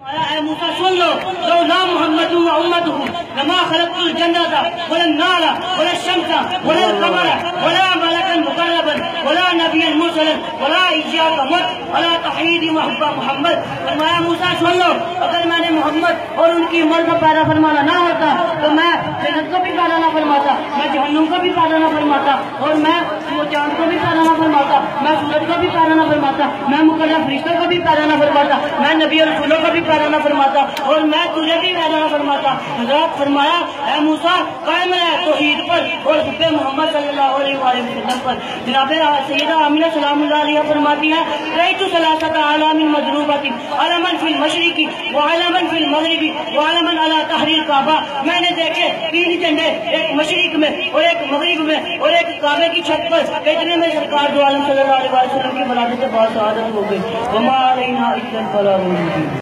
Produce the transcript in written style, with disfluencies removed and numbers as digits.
मूसा सुन लो लो ला मुहम्मद व उम्मतहु लमा खलक़तुल जन्नता वलन नारा वला शम्सा वला कमरा वला मलकन मुकर्रबन वला नबिय्यन मुरसलन वला इजाका मत वला तहीद महब्बा मोहम्मद। फरमाया मूसा सुन लो, अगर मैंने मोहम्मद और उनकी उम्मत को पैदा फरमाना ना होता तो मैं जन्नत को भी पैदा ना फरमाता, मैं जहन्नुम को भी पैदा ना फरमाता, और मैं वो चांद को भी पैदा ना फरमाता, मैं सूरज को भी पैदा ना फरमाता, मैं मुकर्रम फरिश्तों को भी पैदा ना फरमाता, मैं नबी और रसूलों को भी पैदा ना फरमाता, और मैं तुझे भी पैदा ना फरमाता। हज़रत फरमाया ऐ मूसा कायम रह तौहीद पर और हुक्म मोहम्मद सल्लल्लाहु अलैहि वसल्लम पर। जनाब सैयदा आमिना सलामुल्लाह अलैहा फरमाती है रअयतु सलासता आलामिन मज़रूबातिन अलमन फिल मशरिकी व अलमन फिल मगरिबी व अलमन अला तहरीर काबा। मैंने देखे 3 झंडे, एक मशरिक में और एक मगरिब में और एक काबे की छत पर। इतने में सरकार दो आलम सल्लल्लाहु अलैहि वसल्लम की वलादत से बहुत शहादत हो गई।